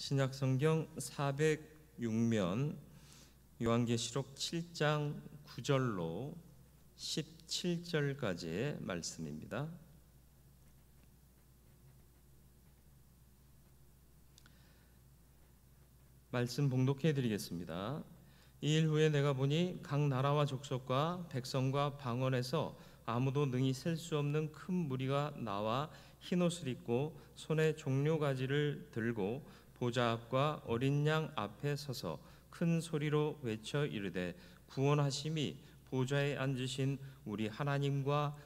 신약성경 406면 요한계시록 7장 9절로 17절까지의 말씀입니다. 말씀 봉독해 드리겠습니다. 이 일 후에 내가 보니 각 나라와 족속과 백성과 방언에서 아무도 능히 셀 수 없는 큰 무리가 나와 흰옷을 입고 손에 종려가지를 들고 보좌 앞과 어린 양 앞에 서서 큰 소리로 외쳐 이르되 구원하심이 보좌에 앉으신 우리 하나님과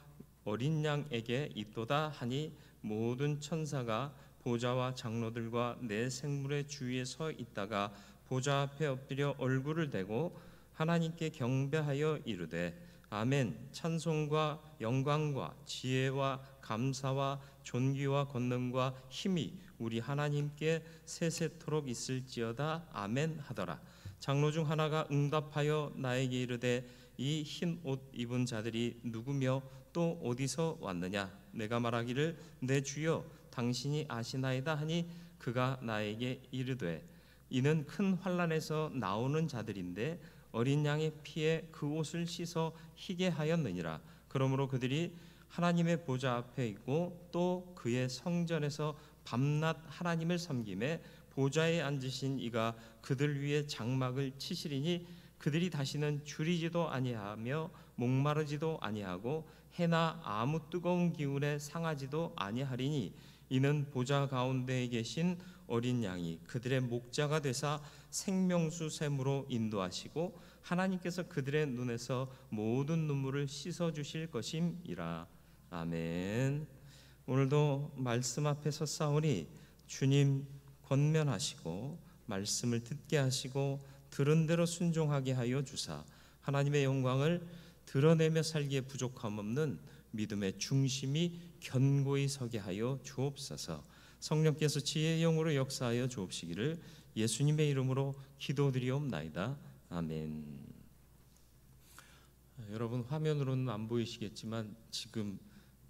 어린 양에게 있도다 하니 모든 천사가 보좌와 장로들과 네 생물의 주위에 서 있다가 보좌 앞에 엎드려 얼굴을 대고 하나님께 경배하여 이르되 아멘. 찬송과 영광과 지혜와 감사와 존귀와 권능과 힘이 우리 하나님께 세세토록 있을지어다. 아멘 하더라. 장로 중 하나가 응답하여 나에게 이르되 이 흰 옷 입은 자들이 누구며 또 어디서 왔느냐? 내가 말하기를 내 주여 당신이 아시나이다 하니 그가 나에게 이르되 이는 큰 환난에서 나오는 자들인데 어린 양의 피에 그 옷을 씻어 희게 하였느니라. 그러므로 그들이 하나님의 보좌 앞에 있고 또 그의 성전에서 밤낮 하나님을 섬기매 보좌에 앉으신 이가 그들 위에 장막을 치시리니 그들이 다시는 줄이지도 아니하며 목마르지도 아니하고 해나 아무 뜨거운 기운에 상하지도 아니하리니 이는 보좌 가운데에 계신 어린 양이 그들의 목자가 되사 생명수 샘으로 인도하시고 하나님께서 그들의 눈에서 모든 눈물을 씻어 주실 것임이라. 아멘. 오늘도 말씀 앞에서 싸우니 주님 권면하시고 말씀을 듣게 하시고 들은 대로 순종하게 하여 주사 하나님의 영광을 드러내며 살기에 부족함 없는 믿음의 중심이 견고히 서게 하여 주옵소서. 성령께서 지혜의 영으로 역사하여 주옵시기를 예수님의 이름으로 기도드리옵나이다. 아멘. 여러분 화면으로는 안 보이시겠지만 지금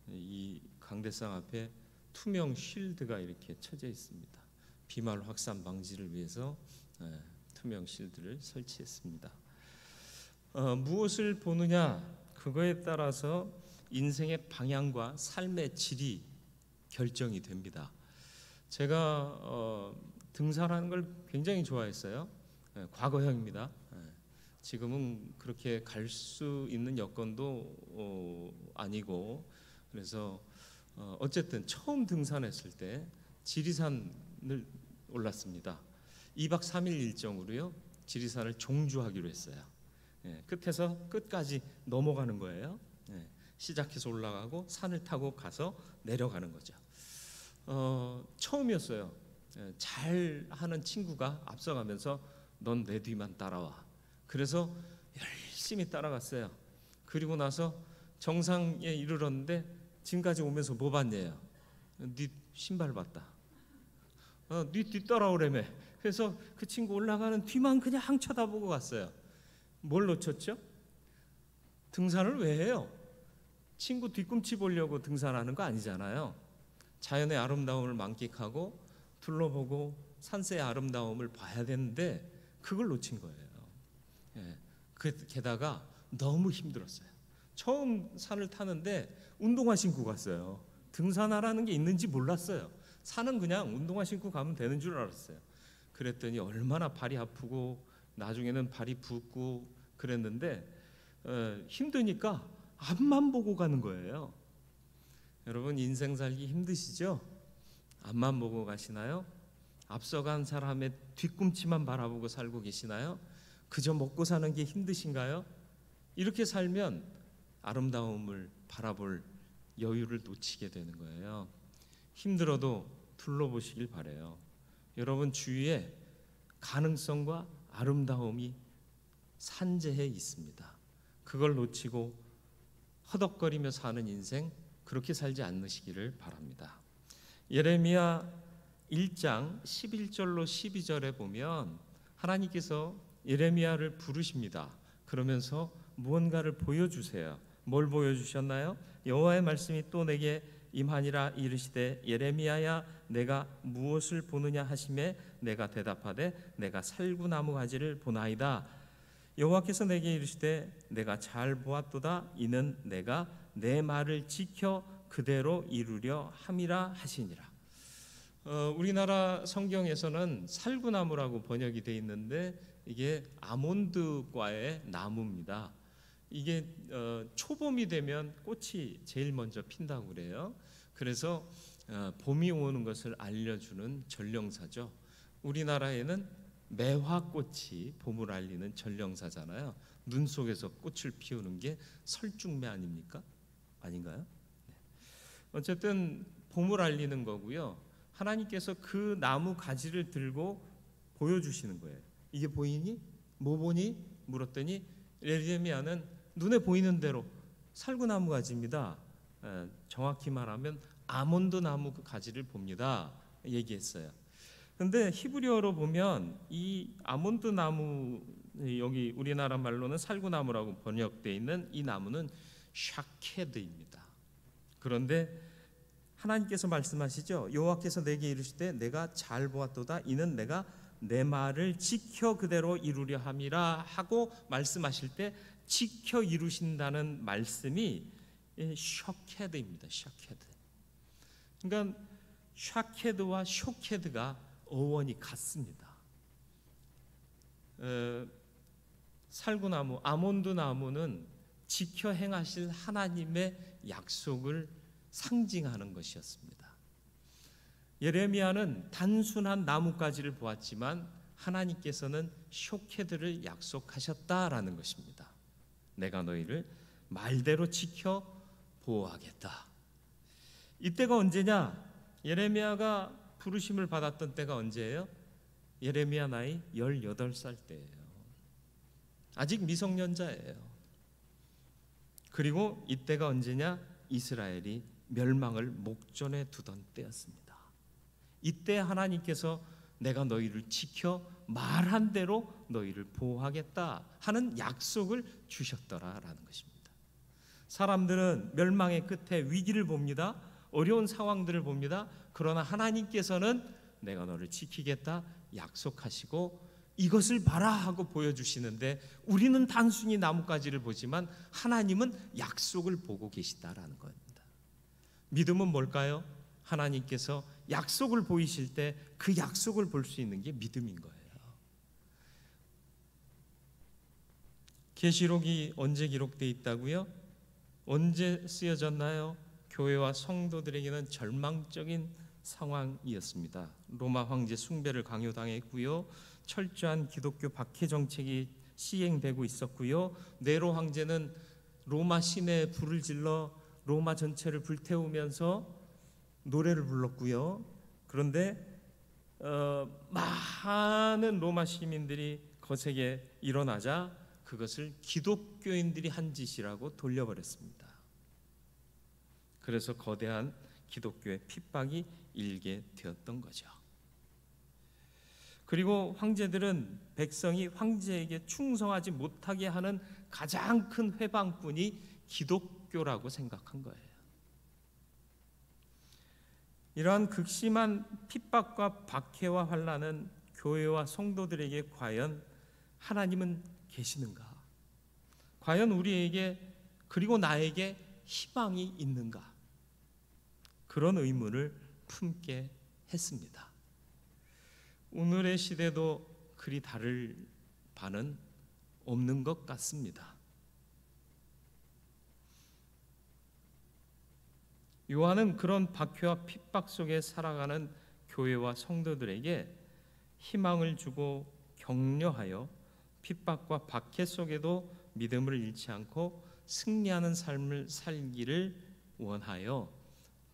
이 강대상 앞에 투명 쉴드가 이렇게 쳐져 있습니다. 비말 확산 방지를 위해서 투명 쉴드를 설치했습니다. 무엇을 보느냐 그거에 따라서 인생의 방향과 삶의 질이 결정이 됩니다. 제가 등산하는 걸 굉장히 좋아했어요. 과거형입니다. 지금은 그렇게 갈 수 있는 여건도 아니고 그래서 어쨌든 처음 등산했을 때 지리산을 올랐습니다. 2박 3일 일정으로요. 지리산을 종주하기로 했어요. 끝에서 끝까지 넘어가는 거예요. 시작해서 올라가고 산을 타고 가서 내려가는 거죠. 처음이었어요. 잘 하는 친구가 앞서가면서 넌 내 뒤만 따라와. 그래서 열심히 따라갔어요. 그리고 나서 정상에 이르렀는데 지금까지 오면서 뭐 봤냐요? 네 신발 봤다. 네 뒤 따라오래매. 그래서 그 친구 올라가는 뒤만 그냥 쳐다보고 갔어요. 뭘 놓쳤죠? 등산을 왜 해요? 친구 뒤꿈치 보려고 등산하는 거 아니잖아요. 자연의 아름다움을 만끽하고 둘러보고 산세의 아름다움을 봐야 되는데 그걸 놓친 거예요. 게다가 너무 힘들었어요. 처음 산을 타는데 운동화 신고 갔어요. 등산하라는 게 있는지 몰랐어요. 산은 그냥 운동화 신고 가면 되는 줄 알았어요. 그랬더니 얼마나 발이 아프고 나중에는 발이 붓고 그랬는데 힘드니까 앞만 보고 가는 거예요. 여러분 인생 살기 힘드시죠? 앞만 보고 가시나요? 앞서간 사람의 뒤꿈치만 바라보고 살고 계시나요? 그저 먹고 사는 게 힘드신가요? 이렇게 살면 아름다움을 바라볼 여유를 놓치게 되는 거예요. 힘들어도 둘러보시길 바라요. 여러분 주위에 가능성과 아름다움이 산재해 있습니다. 그걸 놓치고 허덕거리며 사는 인생 그렇게 살지 않으시기를 바랍니다. 예레미야 1장 11절로 12절에 보면 하나님께서 예레미야를 부르십니다. 그러면서 무언가를 보여주세요. 뭘 보여주셨나요? 여호와의 말씀이 또 내게 임하니라 이르시되 예레미야야 내가 무엇을 보느냐 하시매 내가 대답하되 내가 살구나무 가지를 보나이다. 여호와께서 내게 이르시되 내가 잘 보았도다. 이는 내가 내 말을 지켜 그대로 이루려 함이라 하시니라. 우리나라 성경에서는 살구나무라고 번역이 되어 있는데 이게 아몬드과의 나무입니다. 이게 초봄이 되면 꽃이 제일 먼저 핀다고 그래요. 그래서 봄이 오는 것을 알려주는 전령사죠. 우리나라에는 매화꽃이 봄을 알리는 전령사잖아요. 눈 속에서 꽃을 피우는 게 설중매 아닙니까? 아닌가요? 어쨌든 봄을 알리는 거고요. 하나님께서 그 나무 가지를 들고 보여주시는 거예요. 이게 보이니? 뭐 보니? 물었더니 예레미야는 눈에 보이는 대로 살구나무 가지입니다. 정확히 말하면 아몬드 나무 그 가지를 봅니다. 얘기했어요. 그런데 히브리어로 보면 이 아몬드 나무, 여기 우리나라 말로는 살구나무라고 번역되어 있는 이 나무는 샤케드입니다. 그런데 하나님께서 말씀하시죠. 여호와께서 내게 이르시되 내가 잘 보았도다. 이는 내가 내 말을 지켜 그대로 이루려 함이라 하고 말씀하실 때 지켜 이루신다는 말씀이 샤케드입니다. 샤케드. 그러니까 샤케드와 쇼케드가 어원이 같습니다. 살구나무, 아몬드 나무는 지켜 행하실 하나님의 약속을 상징하는 것이었습니다. 예레미야는 단순한 나뭇가지를 보았지만 하나님께서는 쇼케드를 약속하셨다라는 것입니다. 내가 너희를 말대로 지켜 보호하겠다. 이때가 언제냐? 예레미야가 부르심을 받았던 때가 언제예요? 예레미야 나이 18살 때예요. 아직 미성년자예요. 그리고 이때가 언제냐? 이스라엘이 멸망을 목전에 두던 때였습니다. 이때 하나님께서 내가 너희를 지켜 말한 대로 너희를 보호하겠다 하는 약속을 주셨더라라는 것입니다. 사람들은 멸망의 끝에 위기를 봅니다. 어려운 상황들을 봅니다. 그러나 하나님께서는 내가 너를 지키겠다 약속하시고 이것을 봐라 하고 보여주시는데 우리는 단순히 나뭇가지를 보지만 하나님은 약속을 보고 계시다라는 겁니다. 믿음은 뭘까요? 하나님께서 약속을 보이실 때 그 약속을 볼 수 있는 게 믿음인 거예요. 계시록이 언제 기록되어 있다고요? 언제 쓰여졌나요? 교회와 성도들에게는 절망적인 상황이었습니다. 로마 황제 숭배를 강요당했고요. 철저한 기독교 박해 정책이 시행되고 있었고요. 네로 황제는 로마 시내에 불을 질러 로마 전체를 불태우면서 노래를 불렀고요. 그런데 많은 로마 시민들이 거세게 일어나자 그것을 기독교인들이 한 짓이라고 돌려버렸습니다. 그래서 거대한 기독교의 핍박이 일게 되었던 거죠. 그리고 황제들은 백성이 황제에게 충성하지 못하게 하는 가장 큰 회방꾼이 기독교라고 생각한 거예요. 이러한 극심한 핍박과 박해와 환난은 교회와 성도들에게 과연 하나님은 계시는가? 과연 우리에게 그리고 나에게 희망이 있는가? 그런 의문을 품게 했습니다. 오늘의 시대도 그리 다를 바는 없는 것 같습니다. 요한은 그런 박해와 핍박 속에 살아가는 교회와 성도들에게 희망을 주고 격려하여 핍박과 박해 속에도 믿음을 잃지 않고 승리하는 삶을 살기를 원하여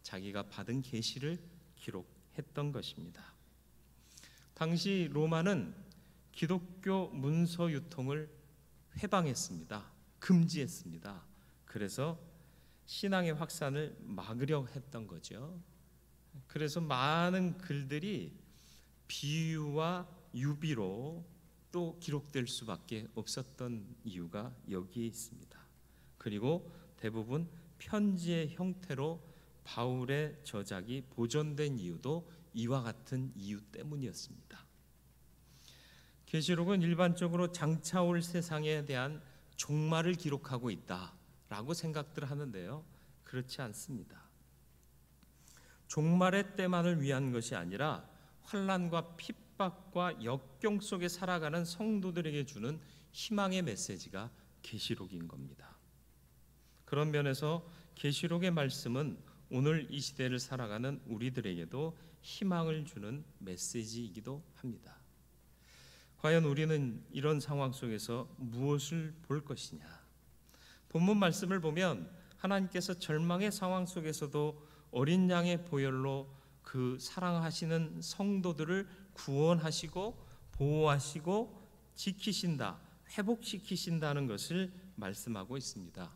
자기가 받은 계시를 기록했던 것입니다. 당시 로마는 기독교 문서 유통을 회방했습니다. 금지했습니다. 그래서 신앙의 확산을 막으려 했던 거죠. 그래서 많은 글들이 비유와 유비로 또 기록될 수밖에 없었던 이유가 여기에 있습니다. 그리고 대부분 편지의 형태로 바울의 저작이 보존된 이유도 이와 같은 이유 때문이었습니다. 계시록은 일반적으로 장차올 세상에 대한 종말을 기록하고 있다라고 생각들 하는데요, 그렇지 않습니다. 종말의 때만을 위한 것이 아니라 환난과 핍박과 역경 속에 살아가는 성도들에게 주는 희망의 메시지가 계시록인 겁니다. 그런 면에서 계시록의 말씀은 오늘 이 시대를 살아가는 우리들에게도 희망을 주는 메시지이기도 합니다. 과연 우리는 이런 상황 속에서 무엇을 볼 것이냐? 본문 말씀을 보면 하나님께서 절망의 상황 속에서도 어린 양의 보혈로 그 사랑하시는 성도들을 구원하시고 보호하시고 지키신다, 회복시키신다는 것을 말씀하고 있습니다.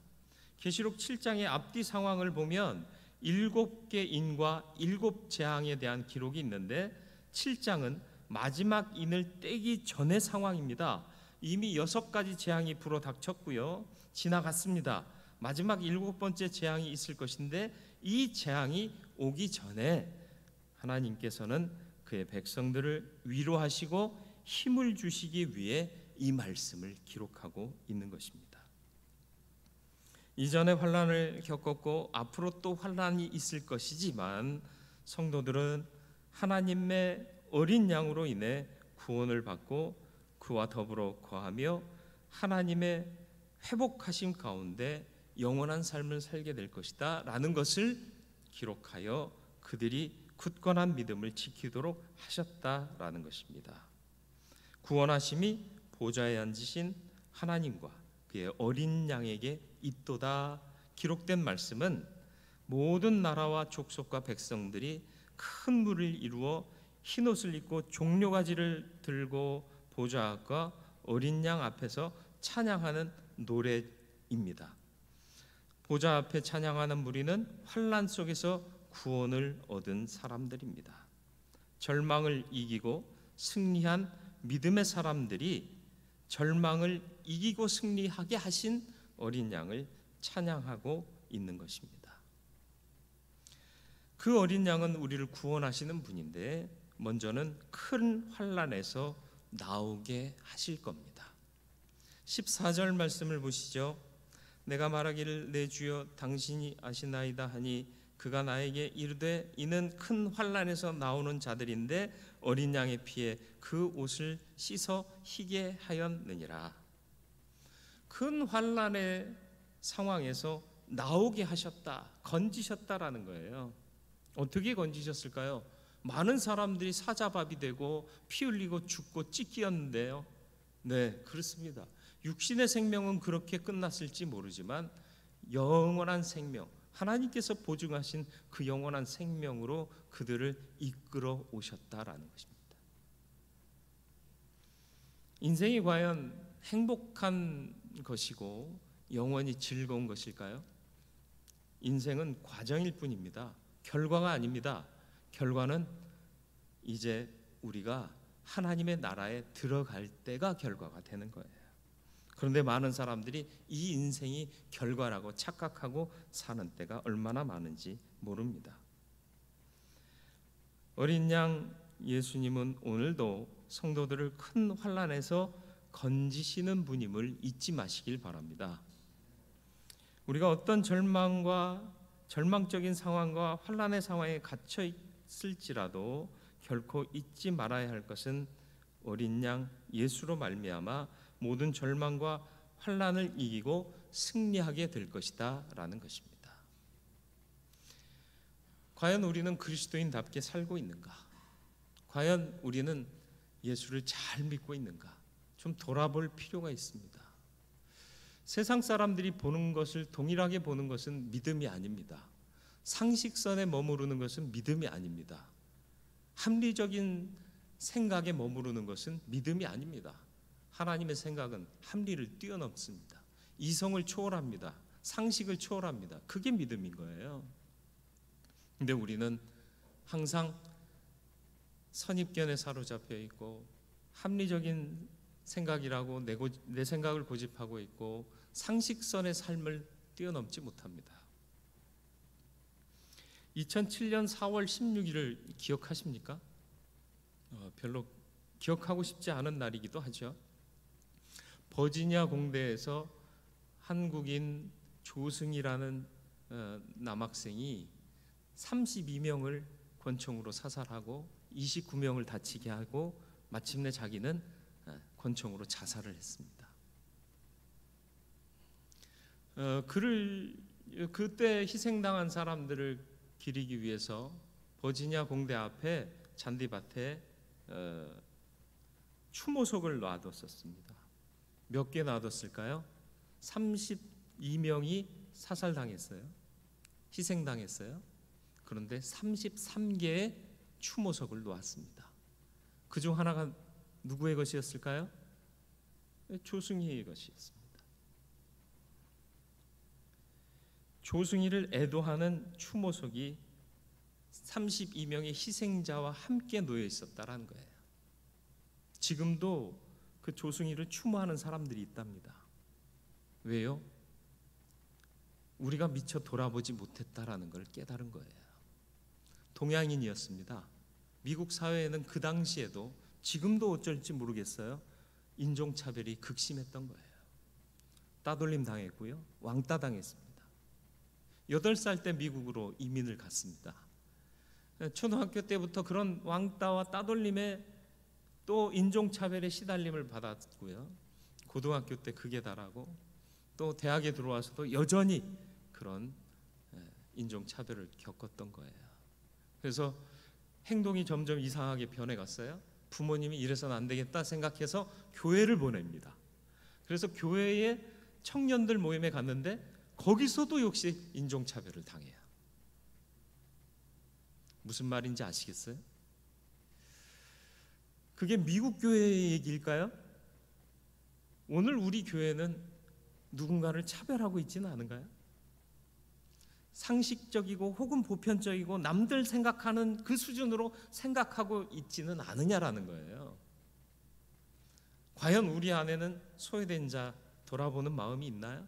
계시록 7장의 앞뒤 상황을 보면 7개 인과 7재앙에 대한 기록이 있는데 7장은 마지막 인을 떼기 전의 상황입니다. 이미 6가지 재앙이 불어닥쳤고요, 지나갔습니다. 마지막 7번째 재앙이 있을 것인데 이 재앙이 오기 전에 하나님께서는 그의 백성들을 위로하시고 힘을 주시기 위해 이 말씀을 기록하고 있는 것입니다. 이전에 환난을 겪었고 앞으로 또 환난이 있을 것이지만 성도들은 하나님의 어린 양으로 인해 구원을 받고 그와 더불어 거하며 하나님의 회복하심 가운데 영원한 삶을 살게 될 것이다 라는 것을 기록하여 그들이 굳건한 믿음을 지키도록 하셨다라는 것입니다. 구원하심이 보좌에 앉으신 하나님과 그의 어린 양에게 있도다 기록된 말씀은 모든 나라와 족속과 백성들이 큰 무리를 이루어 흰옷을 입고 종려가지를 들고 보좌 앞과 어린 양 앞에서 찬양하는 노래입니다. 보좌 앞에 찬양하는 무리는 환난 속에서 구원을 얻은 사람들입니다. 절망을 이기고 승리한 믿음의 사람들이 절망을 이기고 승리하게 하신 어린 양을 찬양하고 있는 것입니다. 그 어린 양은 우리를 구원하시는 분인데 먼저는 큰 환난에서 나오게 하실 겁니다. 14절 말씀을 보시죠. 내가 말하기를 내 주여 당신이 아시나이다 하니 그가 나에게 이르되 이는 큰 환난에서 나오는 자들인데 어린 양의 피에 그 옷을 씻어 희게 하였느니라. 큰 환난의 상황에서 나오게 하셨다, 건지셨다라는 거예요. 어떻게 건지셨을까요? 많은 사람들이 사자밥이 되고 피 흘리고 죽고 찢기었는데요. 네, 그렇습니다. 육신의 생명은 그렇게 끝났을지 모르지만 영원한 생명, 하나님께서 보증하신 그 영원한 생명으로 그들을 이끌어 오셨다라는 것입니다. 인생이 과연 행복한 것이고 영원히 즐거운 것일까요? 인생은 과정일 뿐입니다. 결과가 아닙니다. 결과는 이제 우리가 하나님의 나라에 들어갈 때가 결과가 되는 거예요. 그런데 많은 사람들이 이 인생이 결과라고 착각하고 사는 때가 얼마나 많은지 모릅니다. 어린 양 예수님은 오늘도 성도들을 큰 환난에서 건지시는 분임을 잊지 마시길 바랍니다. 우리가 어떤 절망적인 상황과 환난의 상황에 갇혀 있을지라도 결코 잊지 말아야 할 것은 어린 양 예수로 말미암아 모든 절망과 환난을 이기고 승리하게 될 것이다 라는 것입니다. 과연 우리는 그리스도인답게 살고 있는가? 과연 우리는 예수를 잘 믿고 있는가? 좀 돌아볼 필요가 있습니다. 세상 사람들이 보는 것을 동일하게 보는 것은 믿음이 아닙니다. 상식선에 머무르는 것은 믿음이 아닙니다. 합리적인 생각에 머무르는 것은 믿음이 아닙니다. 하나님의 생각은 합리를 뛰어넘습니다. 이성을 초월합니다. 상식을 초월합니다. 그게 믿음인 거예요. 근데 우리는 항상 선입견에 사로잡혀 있고 합리적인 생각이라고 내 생각을 고집하고 있고 상식선의 삶을 뛰어넘지 못합니다. 2007년 4월 16일을 기억하십니까? 별로 기억하고 싶지 않은 날이기도 하죠. 버지니아 공대에서 한국인 조승이라는 남학생이 32명을 권총으로 사살하고 29명을 다치게 하고 마침내 자기는 권총으로 자살을 했습니다. 그때 희생당한 사람들을 기리기 위해서 버지니아 공대 앞에 잔디밭에 추모석을 놔뒀었습니다. 몇 개 놔뒀을까요? 32명이 사살당했어요. 희생당했어요. 그런데 33개의 추모석을 놓았습니다. 그중 하나가 누구의 것이었을까요? 조승희의 것이었습니다. 조승희를 애도하는 추모석이 32명의 희생자와 함께 놓여 있었다라는 거예요. 지금도 그 조승희를 추모하는 사람들이 있답니다. 왜요? 우리가 미처 돌아보지 못했다라는 걸 깨달은 거예요. 동양인이었습니다. 미국 사회에는 그 당시에도 지금도 어쩔지 모르겠어요. 인종차별이 극심했던 거예요. 따돌림 당했고요. 왕따 당했습니다. 8살 때 미국으로 이민을 갔습니다. 초등학교 때부터 그런 왕따와 따돌림에 또 인종차별에 시달림을 받았고요. 고등학교 때 극에 달하고 또 대학에 들어와서도 여전히 그런 인종차별을 겪었던 거예요. 그래서 행동이 점점 이상하게 변해갔어요. 부모님이 이래서는 안 되겠다 생각해서 교회를 보냅니다. 그래서 교회에 청년들 모임에 갔는데 거기서도 역시 인종차별을 당해요. 무슨 말인지 아시겠어요? 그게 미국 교회의 얘기일까요? 오늘 우리 교회는 누군가를 차별하고 있지는 않은가요? 상식적이고 혹은 보편적이고 남들 생각하는 그 수준으로 생각하고 있지는 않으냐라는 거예요. 과연 우리 안에는 소외된 자 돌아보는 마음이 있나요?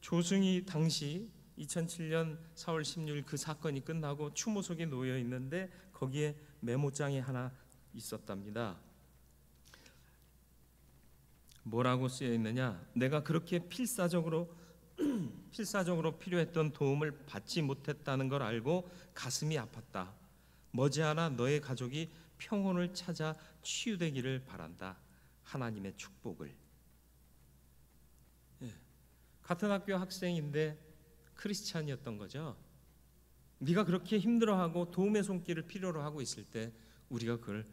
조승희 당시 2007년 4월 16일 그 사건이 끝나고 추모석에 놓여 있는데 거기에 메모장이 하나 있었답니다. 뭐라고 쓰여 있느냐? 내가 그렇게 필사적으로 필요했던 도움을 받지 못했다는 걸 알고 가슴이 아팠다. 머지않아 너의 가족이 평온을 찾아 치유되기를 바란다. 하나님의 축복을. 같은 학교 학생인데 크리스찬이었던 거죠. 네가 그렇게 힘들어하고 도움의 손길을 필요로 하고 있을 때 우리가 그걸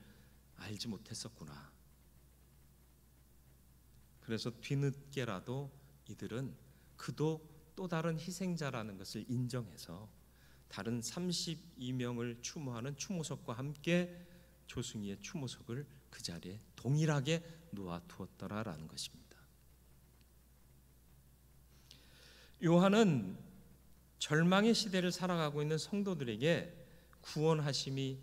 알지 못했었구나. 그래서 뒤늦게라도 이들은 그도 또 다른 희생자라는 것을 인정해서 다른 32명을 추모하는 추모석과 함께 조승희의 추모석을 그 자리에 동일하게 놓아두었더라라는 것입니다. 요한은 절망의 시대를 살아가고 있는 성도들에게 구원하심이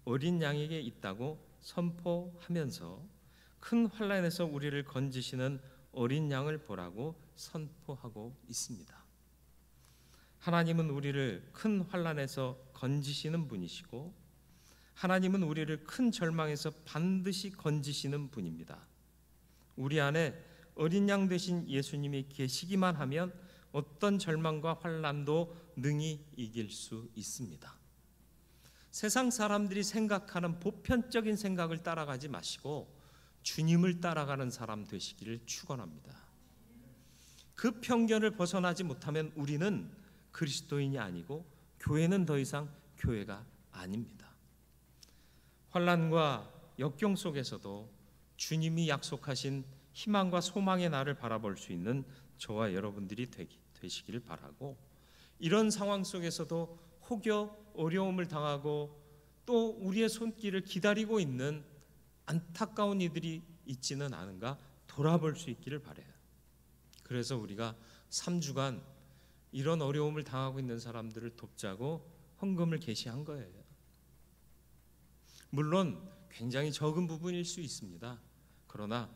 어린 양에게 있다고 선포하면서 큰 환난에서 우리를 건지시는 어린 양을 보라고 선포하고 있습니다. 하나님은 우리를 큰 환난에서 건지시는 분이시고 하나님은 우리를 큰 절망에서 반드시 건지시는 분입니다. 우리 안에 어린 양 되신 예수님이 계시기만 하면 어떤 절망과 환난도 능히 이길 수 있습니다. 세상 사람들이 생각하는 보편적인 생각을 따라가지 마시고 주님을 따라가는 사람 되시기를 축원합니다. 그 편견을 벗어나지 못하면 우리는 그리스도인이 아니고 교회는 더 이상 교회가 아닙니다. 환난과 역경 속에서도 주님이 약속하신 희망과 소망의 날을 바라볼 수 있는 저와 여러분들이 되시기를 바라고, 이런 상황 속에서도 혹여 어려움을 당하고 또 우리의 손길을 기다리고 있는 안타까운 이들이 있지는 않은가 돌아볼 수 있기를 바라요. 그래서 우리가 3주간 이런 어려움을 당하고 있는 사람들을 돕자고 헌금을 개시한 거예요. 물론 굉장히 적은 부분일 수 있습니다. 그러나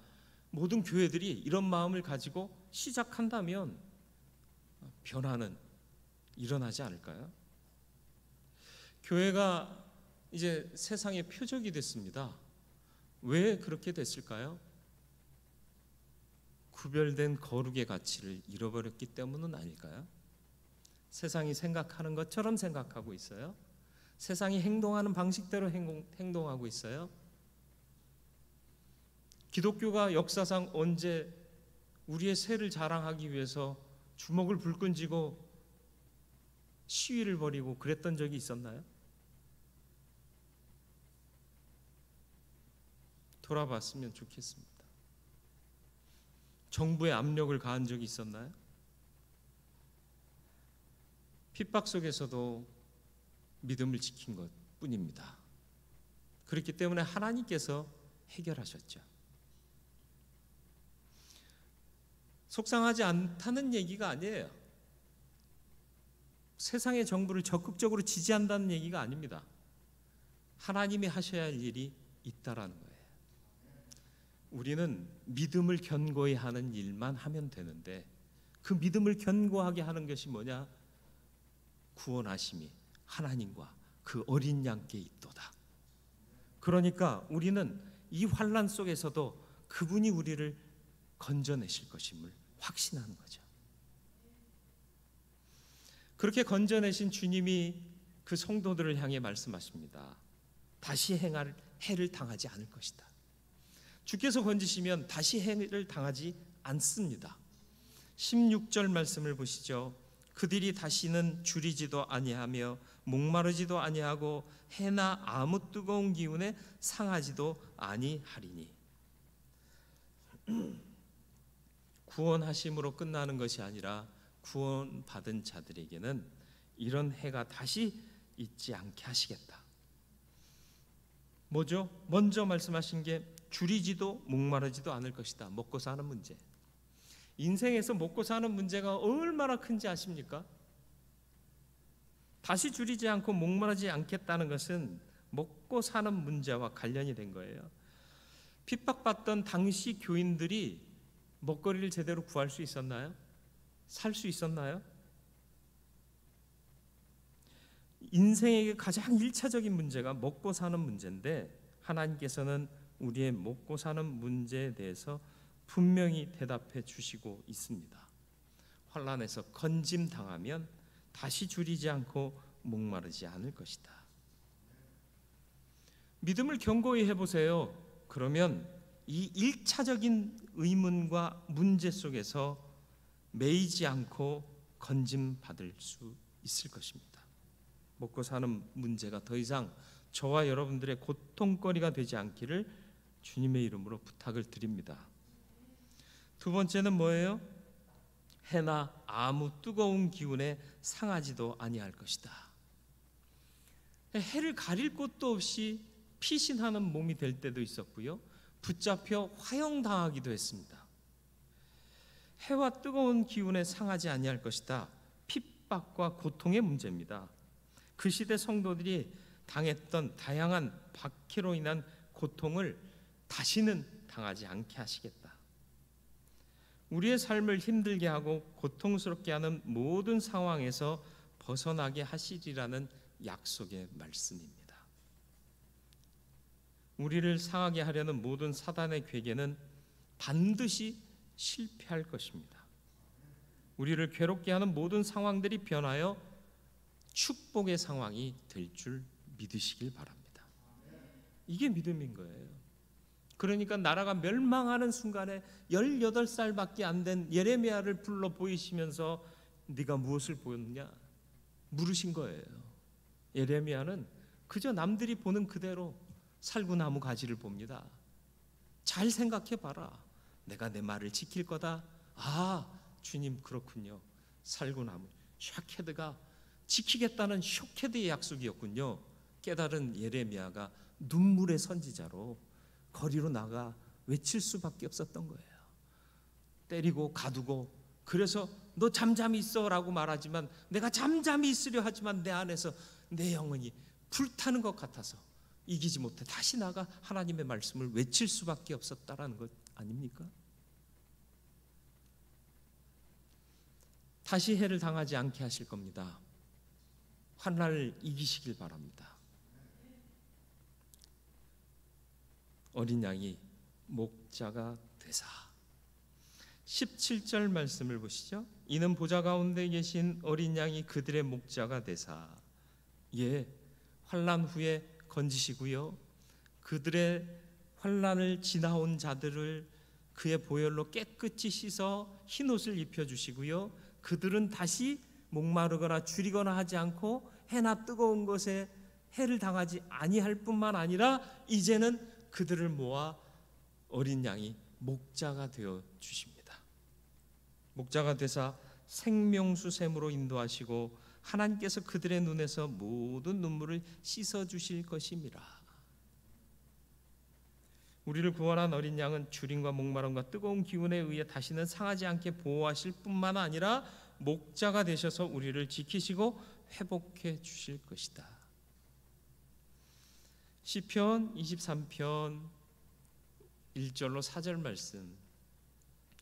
모든 교회들이 이런 마음을 가지고 시작한다면 변화는 일어나지 않을까요? 교회가 이제 세상의 표적이 됐습니다. 왜 그렇게 됐을까요? 구별된 거룩의 가치를 잃어버렸기 때문은 아닐까요? 세상이 생각하는 것처럼 생각하고 있어요. 세상이 행동하는 방식대로 행동하고 있어요. 기독교가 역사상 언제 우리의 세를 자랑하기 위해서 주먹을 불끈 쥐고 시위를 벌이고 그랬던 적이 있었나요? 돌아봤으면 좋겠습니다. 정부에 압력을 가한 적이 있었나요? 핍박 속에서도 믿음을 지킨 것 뿐입니다. 그렇기 때문에 하나님께서 해결하셨죠. 속상하지 않다는 얘기가 아니에요. 세상의 정부를 적극적으로 지지한다는 얘기가 아닙니다. 하나님이 하셔야 할 일이 있다라는 거예요. 우리는 믿음을 견고히 하는 일만 하면 되는데, 그 믿음을 견고하게 하는 것이 뭐냐? 구원하심이 하나님과 그 어린 양께 있도다. 그러니까 우리는 이 환난 속에서도 그분이 우리를 건져내실 것임을 확신하는 거죠. 그렇게 건져내신 주님이 그 성도들을 향해 말씀하십니다. 다시 행할 해를 당하지 않을 것이다. 주께서 건지시면 다시 해를 당하지 않습니다. 16절 말씀을 보시죠. 그들이 다시는 줄이지도 아니하며 목마르지도 아니하고 해나 아무 뜨거운 기운에 상하지도 아니하리니. 구원하심으로 끝나는 것이 아니라 구원받은 자들에게는 이런 해가 다시 있지 않게 하시겠다. 뭐죠? 먼저 말씀하신 게 줄이지도 목마르지도 않을 것이다. 먹고 사는 문제. 인생에서 먹고 사는 문제가 얼마나 큰지 아십니까? 다시 줄이지 않고 목마르지 않겠다는 것은 먹고 사는 문제와 관련이 된 거예요. 핍박받던 당시 교인들이 먹거리를 제대로 구할 수 있었나요? 살 수 있었나요? 인생에게 가장 1차적인 문제가 먹고 사는 문제인데, 하나님께서는 우리의 먹고 사는 문제에 대해서 분명히 대답해 주시고 있습니다. 환난에서 건짐 당하면 다시 줄이지 않고 목마르지 않을 것이다. 믿음을 견고히 해보세요. 그러면 이 1차적인 의문과 문제 속에서 매이지 않고 건짐 받을 수 있을 것입니다. 먹고 사는 문제가 더 이상 저와 여러분들의 고통거리가 되지 않기를 주님의 이름으로 부탁을 드립니다. 두 번째는 뭐예요? 해나 아무 뜨거운 기운에 상하지도 아니할 것이다. 해를 가릴 곳도 없이 피신하는 몸이 될 때도 있었고요, 붙잡혀 화형당하기도 했습니다. 해와 뜨거운 기운에 상하지 아니할 것이다. 핍박과 고통의 문제입니다. 그 시대 성도들이 당했던 다양한 박해로 인한 고통을 다시는 당하지 않게 하시겠다. 우리의 삶을 힘들게 하고 고통스럽게 하는 모든 상황에서 벗어나게 하시리라는 약속의 말씀입니다. 우리를 상하게 하려는 모든 사단의 괴계는 반드시 실패할 것입니다. 우리를 괴롭게 하는 모든 상황들이 변하여 축복의 상황이 될 줄 믿으시길 바랍니다. 이게 믿음인 거예요. 그러니까 나라가 멸망하는 순간에 18살밖에 안 된 예레미야를 불러 보이시면서 네가 무엇을 보였느냐 물으신 거예요. 예레미야는 그저 남들이 보는 그대로 살구나무 가지를 봅니다. 잘 생각해 봐라. 내가 내 말을 지킬 거다. 아, 주님 그렇군요. 살구나무 샤케드가 지키겠다는 쇼케드의 약속이었군요. 깨달은 예레미야가 눈물의 선지자로 거리로 나가 외칠 수밖에 없었던 거예요. 때리고 가두고, 그래서 너 잠잠히 있어라고 말하지만, 내가 잠잠히 있으려 하지만 내 안에서 내 영혼이 불타는 것 같아서 이기지 못해 다시 나가 하나님의 말씀을 외칠 수밖에 없었다라는 것 아닙니까? 다시 해를 당하지 않게 하실 겁니다. 환난을 이기시길 바랍니다. 어린 양이 목자가 되사. 17절 말씀을 보시죠. 이는 보좌 가운데 계신 어린 양이 그들의 목자가 되사. 예, 환난 후에 건지시고요, 그들의 환난을 지나온 자들을 그의 보혈로 깨끗이 씻어 흰옷을 입혀주시고요, 그들은 다시 목마르거나 주리거나 하지 않고 해나 뜨거운 것에 해를 당하지 아니할 뿐만 아니라 이제는 그들을 모아 어린 양이 목자가 되어 주십니다. 목자가 되사 생명수 샘으로 인도하시고 하나님께서 그들의 눈에서 모든 눈물을 씻어 주실 것임이라. 우리를 구원한 어린 양은 주림과 목마름과 뜨거운 기운에 의해 다시는 상하지 않게 보호하실 뿐만 아니라 목자가 되셔서 우리를 지키시고 회복해 주실 것이다. 시편 23편 1절로 4절 말씀.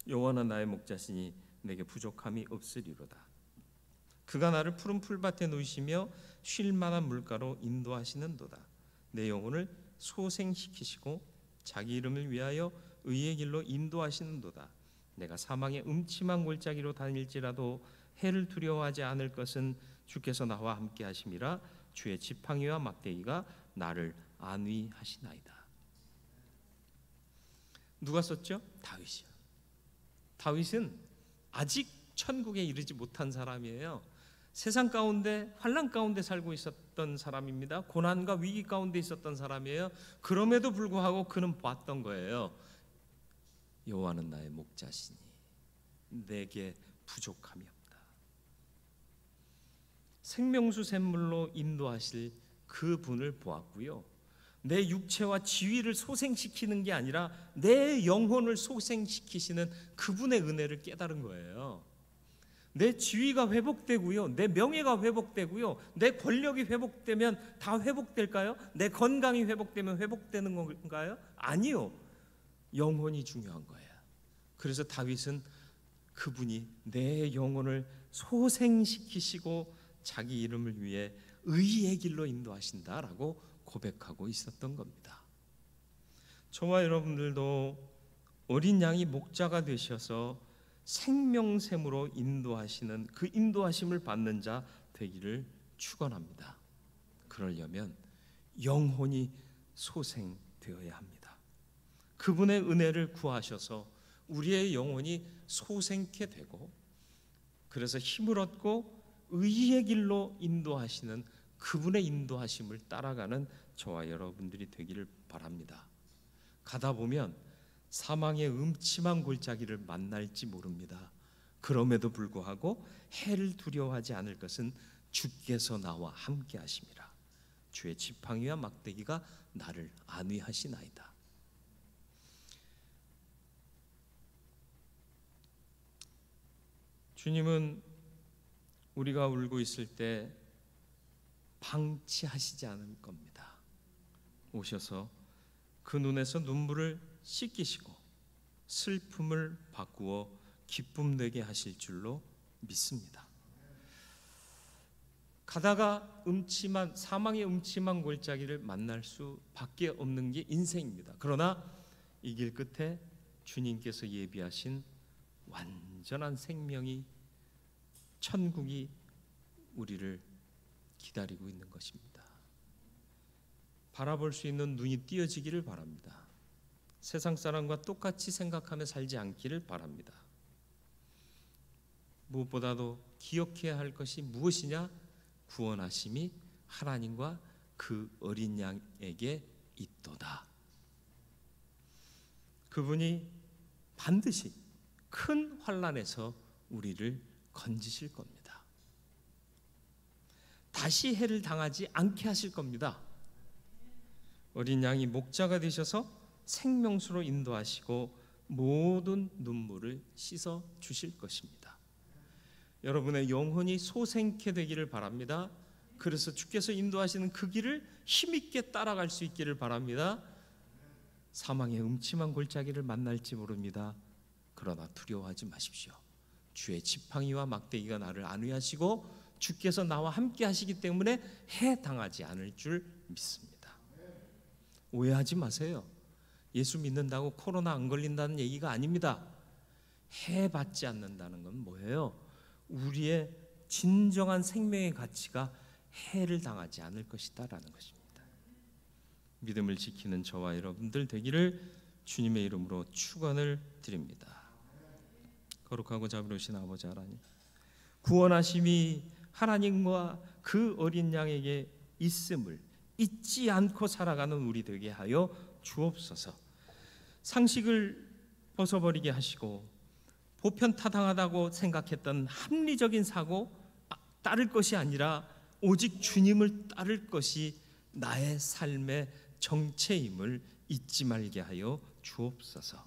여호와는 나의 목자시니 내게 부족함이 없으리로다. 그가 나를 푸른 풀밭에 누이시며 쉴 만한 물가로 인도하시는도다. 내 영혼을 소생시키시고 자기 이름을 위하여 의의 길로 인도하시는도다. 내가 사망의 음침한 골짜기로 다닐지라도 해를 두려워하지 않을 것은 주께서 나와 함께 하심이라. 주의 지팡이와 막대기가 나를 안위하시나이다. 누가 썼죠? 다윗이요. 다윗은 아직 천국에 이르지 못한 사람이에요. 세상 가운데 환난 가운데 살고 있었던 사람입니다. 고난과 위기 가운데 있었던 사람이에요. 그럼에도 불구하고 그는 봤던 거예요. 여호와는 나의 목자시니 내게 부족함이 없다. 생명수 샘물로 인도하실 그 분을 보았고요, 내 육체와 지위를 소생시키는 게 아니라 내 영혼을 소생시키시는 그분의 은혜를 깨달은 거예요. 내 지위가 회복되고요, 내 명예가 회복되고요, 내 권력이 회복되면 다 회복될까요? 내 건강이 회복되면 회복되는 건가요? 아니요. 영혼이 중요한 거예요. 그래서 다윗은 그분이 내 영혼을 소생시키시고 자기 이름을 위해 의의 길로 인도하신다라고 고백하고 있었던 겁니다. 저와 여러분들도 어린 양이 목자가 되셔서 생명샘으로 인도하시는 그 인도하심을 받는 자 되기를 축원합니다. 그러려면 영혼이 소생되어야 합니다. 그분의 은혜를 구하셔서 우리의 영혼이 소생케 되고, 그래서 힘을 얻고 의의 길로 인도하시는 그분의 인도하심을 따라가는 저와 여러분들이 되기를 바랍니다. 가다 보면 사망의 음침한 골짜기를 만날지 모릅니다. 그럼에도 불구하고 해를 두려워하지 않을 것은 주께서 나와 함께 하심이라. 주의 지팡이와 막대기가 나를 안위하시나이다. 주님은 우리가 울고 있을 때 방치하시지 않을 겁니다. 오셔서 그 눈에서 눈물을 씻기시고 슬픔을 바꾸어 기쁨 되게 하실 줄로 믿습니다. 가다가 사망의 음침한 골짜기를 만날 수밖에 없는 게 인생입니다. 그러나 이 길 끝에 주님께서 예비하신 완전한 생명이, 천국이 우리를 기다리고 있는 것입니다. 바라볼 수 있는 눈이 띄어지기를 바랍니다. 세상 사람과 똑같이 생각하며 살지 않기를 바랍니다. 무엇보다도 기억해야 할 것이 무엇이냐? 구원하심이 하나님과 그 어린 양에게 있도다. 그분이 반드시 큰 환난에서 우리를 건지실 겁니다. 다시 해를 당하지 않게 하실 겁니다. 어린 양이 목자가 되셔서 생명수로 인도하시고 모든 눈물을 씻어 주실 것입니다. 여러분의 영혼이 소생케 되기를 바랍니다. 그래서 주께서 인도하시는 그 길을 힘있게 따라갈 수 있기를 바랍니다. 사망의 음침한 골짜기를 만날지 모릅니다. 그러나 두려워하지 마십시오. 주의 지팡이와 막대기가 나를 안위하시고 주께서 나와 함께 하시기 때문에 해당하지 않을 줄 믿습니다. 오해하지 마세요. 예수 믿는다고 코로나 안 걸린다는 얘기가 아닙니다. 해받지 않는다는 건 뭐예요? 우리의 진정한 생명의 가치가 해를 당하지 않을 것이다라는 것입니다. 믿음을 지키는 저와 여러분들 되기를 주님의 이름으로 축원을 드립니다. 거룩하고 자비로우신 아버지 하나님, 구원하심이 하나님과 그 어린 양에게 있음을 잊지 않고 살아가는 우리 되게 하여 주옵소서. 상식을 벗어버리게 하시고 보편타당하다고 생각했던 합리적인 사고 따를 것이 아니라 오직 주님을 따를 것이 나의 삶의 정체임을 잊지 말게 하여 주옵소서.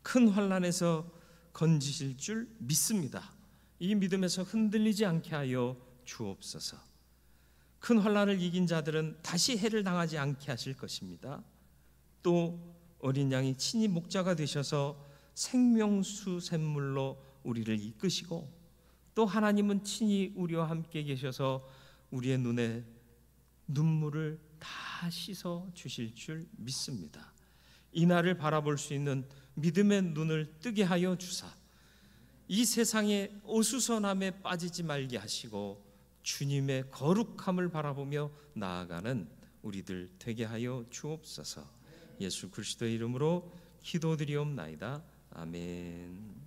큰 환난에서 건지실 줄 믿습니다. 이 믿음에서 흔들리지 않게 하여 주옵소서. 큰 환난을 이긴 자들은 다시 해를 당하지 않게 하실 것입니다. 또 어린 양이 친히 목자가 되셔서 생명수 샘물로 우리를 이끄시고, 또 하나님은 친히 우리와 함께 계셔서 우리의 눈에 눈물을 다 씻어 주실 줄 믿습니다. 이 날을 바라볼 수 있는 믿음의 눈을 뜨게 하여 주사 이 세상의 어수선함에 빠지지 말게 하시고 주님의 거룩함을 바라보며 나아가는 우리들 되게 하여 주옵소서. 예수 그리스도의 이름으로 기도드리옵나이다. 아멘.